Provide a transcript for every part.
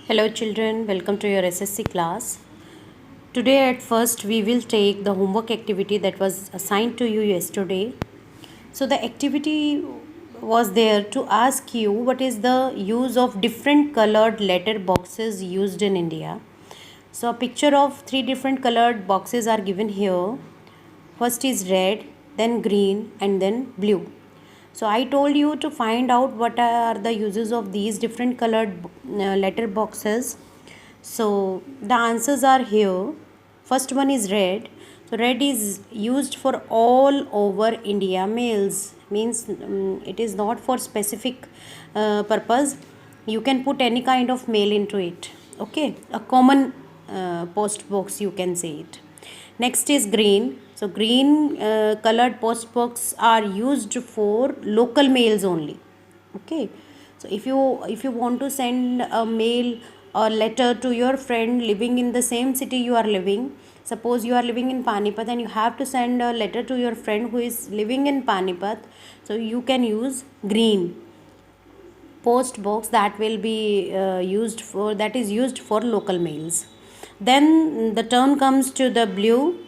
Hello children, welcome to your SSC class. Today at first we will take the homework activity that was assigned to you yesterday. So the activity was there to ask you what is the use of different colored letter boxes used in India. So a picture of three different colored boxes are given here. First is red, then green and then blue. So I told you to find out what are the uses of these different colored letter boxes. So the answers are here. First one is red. So red is used for all over India mails. Means it is not for specific purpose. You can put any kind of mail into it. Okay, a common post box you can say it. Next is green. So green colored post box are used for local mails only. Okay. So if you want to send a mail or letter to your friend living in the same city you are living, suppose you are living in Panipat and you have to send a letter to your friend who is living in Panipat, so you can use green post box that will be used for local mails. Then the turn comes to the blue.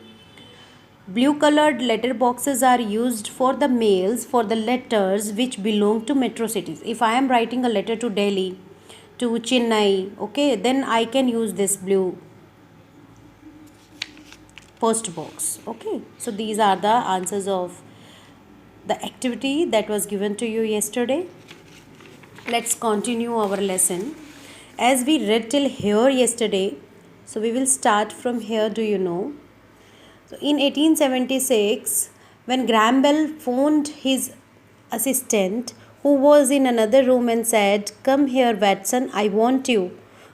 Blue colored letter boxes are used for the mails for the letters which belong to metro cities. If I am writing a letter to Delhi, to Chennai, okay, then I can use this blue post box. Okay, so these are the answers of the activity that was given to you yesterday. Let's continue our lesson. As we read till here yesterday, so we will start from here. Do you know? So in 1876, when Graham Bell phoned his assistant, who was in another room, and said, "Come here, Watson, I want you."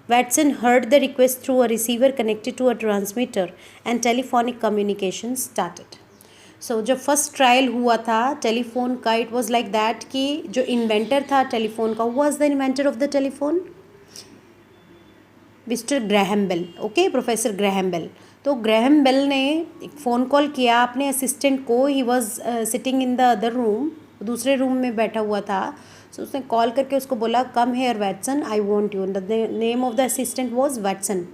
Watson heard the request through a receiver connected to a transmitter, and telephonic communication started. So जब first trial हुआ था telephone का, it was like that कि जो inventor था telephone का, who was the inventor of the telephone? Mister Graham Bell. Okay, professor Graham Bell. तो Graham Bell ने एक फ़ोन कॉल किया अपने असिस्टेंट को. He was sitting in the other room, दूसरे रूम में बैठा हुआ था. सो उसने कॉल करके उसको बोला, come here Watson, I want you. The name of the assistant was Watson.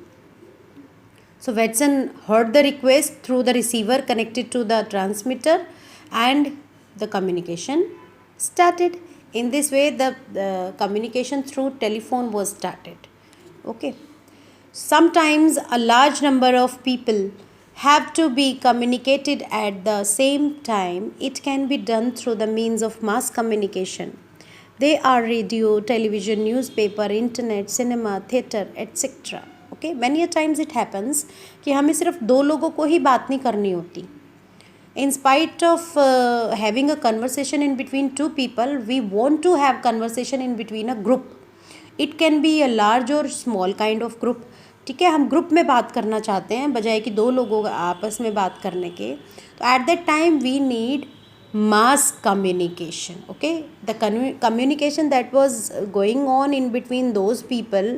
So Watson heard the request through the receiver connected to the transmitter, and the communication started. In this way, the communication through telephone was started. Okay. Sometimes a large number of people have to be communicated at the same time. It can be done through the means of mass communication. They are radio, television, newspaper, internet, cinema, theatre, etc. Okay, many a times it happens कि हमें सिर्फ दो लोगों को ही बात नहीं करनी होती. In spite of having a conversation in between two people, we want to have conversation in between a group. It can be a large or small kind of group. ठीक है, हम ग्रुप में बात करना चाहते हैं बजाय कि दो लोगों आपस में बात करने के. तो at that time we need mass communication. Okay, the communication that was going on in between those people,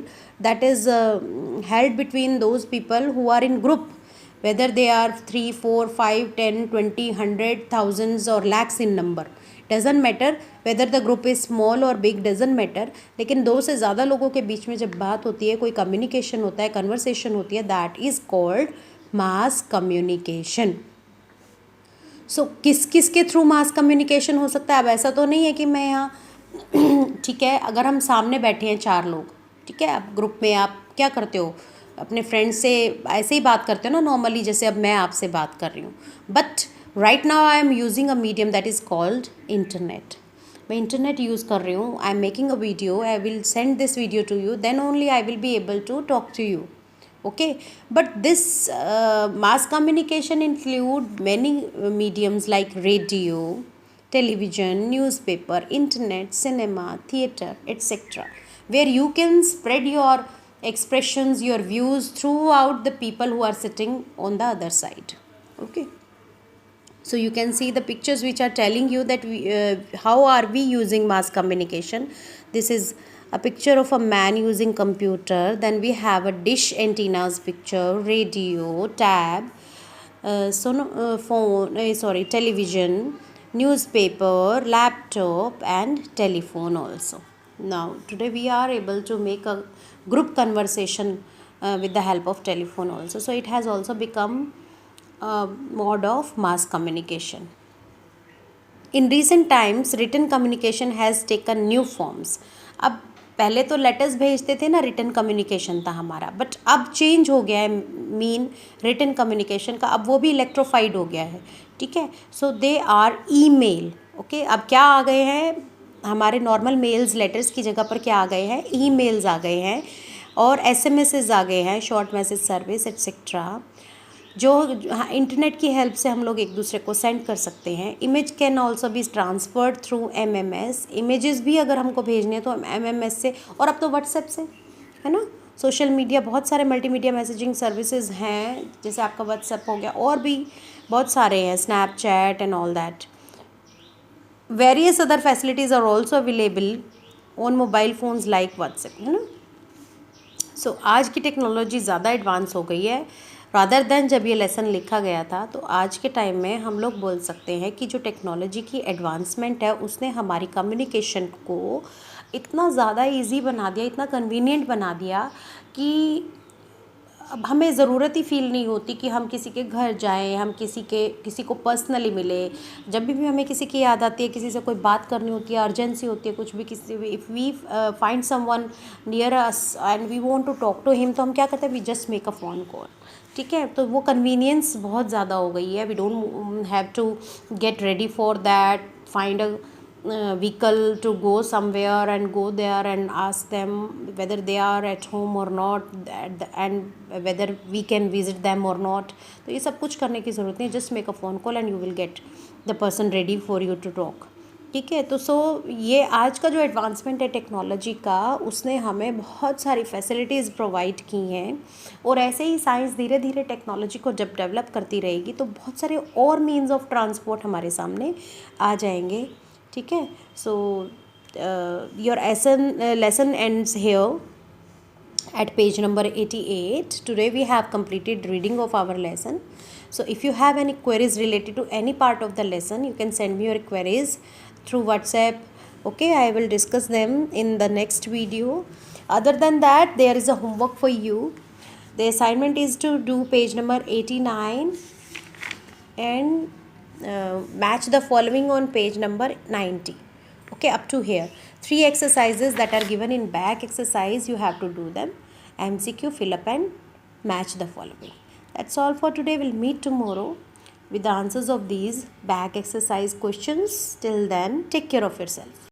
that is held between those people who are in group, whether they are 3 4 5 10 20 100 thousands or lakhs in number, doesn't matter whether the group is small or big, doesn't matter. लेकिन दो से ज़्यादा लोगों के बीच में जब बात होती है, कोई कम्युनिकेशन होता है, कन्वर्सेशन होती है, that is called mass communication. So किस किस के थ्रू मास कम्युनिकेशन हो सकता है? अब ऐसा तो नहीं है कि मैं यहाँ ठीक है, अगर हम सामने बैठे हैं चार लोग, ठीक है, अब ग्रुप में आप क्या करते हो, अपने फ्रेंड से ऐसे ही बात करते हो ना नॉर्मली, जैसे अब मैं आपसे बात कर रही हूँ. But right now I am using a medium that is called internet. मैं इंटरनेट यूज़ कर रही हूँ. I am making a video, I will send this video to you, then only I will be able to talk to you. Okay, but this mass communication include many mediums like radio, television, newspaper, internet, cinema, theatre, etc., where you can spread your expressions, your views throughout the people who are sitting on the other side. Okay, so you can see the pictures which are telling you that how are we using mass communication. This is a picture of a man using computer. Then we have a dish antennas picture, radio, tab, television, newspaper, laptop and telephone also. Now, today we are able to make a group conversation with the help of telephone also. So it has also become a mode of mass communication. In recent times, written communication has taken new forms. अब पहले तो letters भेजते थे ना, written communication था हमारा, but अब change हो गया है मीन रिटन कम्युनिकेशन का, अब वो भी इलेक्ट्रोफाइड हो गया है, ठीक है. सो दे आर ईमेल. ओके, अब क्या आ गए हैं, हमारे नॉर्मल मेल्स लेटर्स की जगह पर क्या आ गए हैं, ईमेल्स आ गए हैं और एसएमएसेस आ गए हैं, शॉर्ट मैसेज सर्विस एट्सेट्रा, जो इंटरनेट की हेल्प से हम लोग एक दूसरे को सेंड कर सकते हैं. Image can also be transferred through MMS. Images भी अगर हमको भेजने हैं तो हम एमएमएस से, और अब तो व्हाट्सएप से, है ना. सोशल मीडिया, बहुत सारे मल्टीमीडिया मैसेजिंग सर्विसेज हैं, जैसे आपका व्हाट्सएप हो गया, और भी बहुत सारे हैं, Snapchat and all that. Various other facilities are also available on mobile phones like WhatsApp, है ना. सो आज की टेक्नोलॉजी ज़्यादा एडवांस हो गई है रादर दैन जब ये लेसन लिखा गया था. तो आज के टाइम में हम लोग बोल सकते हैं कि जो टेक्नोलॉजी की एडवांसमेंट है उसने हमारी कम्युनिकेशन को इतना ज़्यादा इजी बना दिया, इतना कन्वीनियंट बना दिया कि अब हमें ज़रूरत ही फील नहीं होती कि हम किसी के घर जाएं, हम किसी को पर्सनली मिले. जब भी हमें किसी की याद आती है, किसी से कोई बात करनी होती है, अर्जेंसी होती है, कुछ भी, किसी भी, if we find someone near us and we want to talk to him, तो हम क्या करते हैं, we just make a phone call, ठीक है. तो वो कन्वीनियंस बहुत ज़्यादा हो गई है. We don't have to get ready for that, find a vehicle to go somewhere and go there and ask them whether they are at home or not, and whether we can visit them or not. तो ये सब कुछ करने की ज़रूरत नहीं, just make a phone call and you will get the person ready for you to talk, ठीक है. तो ये आज का जो एडवांसमेंट है टेक्नोलॉजी का, उसने हमें बहुत सारी फैसिलिटीज़ प्रोवाइड की हैं, और ऐसे ही साइंस धीरे धीरे टेक्नोलॉजी को जब डेवलप करती रहेगी तो बहुत सारे और मीन्स ऑफ ट्रांसपोर्ट हमारे सामने आ जाएंगे, ठीक है. So your lesson ends here at page number 88. Today we have completed reading of our lesson. So if you have any queries related to any part of the lesson, you can send me your queries through WhatsApp. Okay, I will discuss them in the next video. Other than that, there is a homework for you. The assignment is to do page number 89 and match the following on page number 90. Okay, up to here 3 exercises that are given in back exercise, you have to do them. MCQ, fill up and match the following. That's all for today. We'll meet tomorrow with the answers of these back exercise questions. Till then, take care of yourself.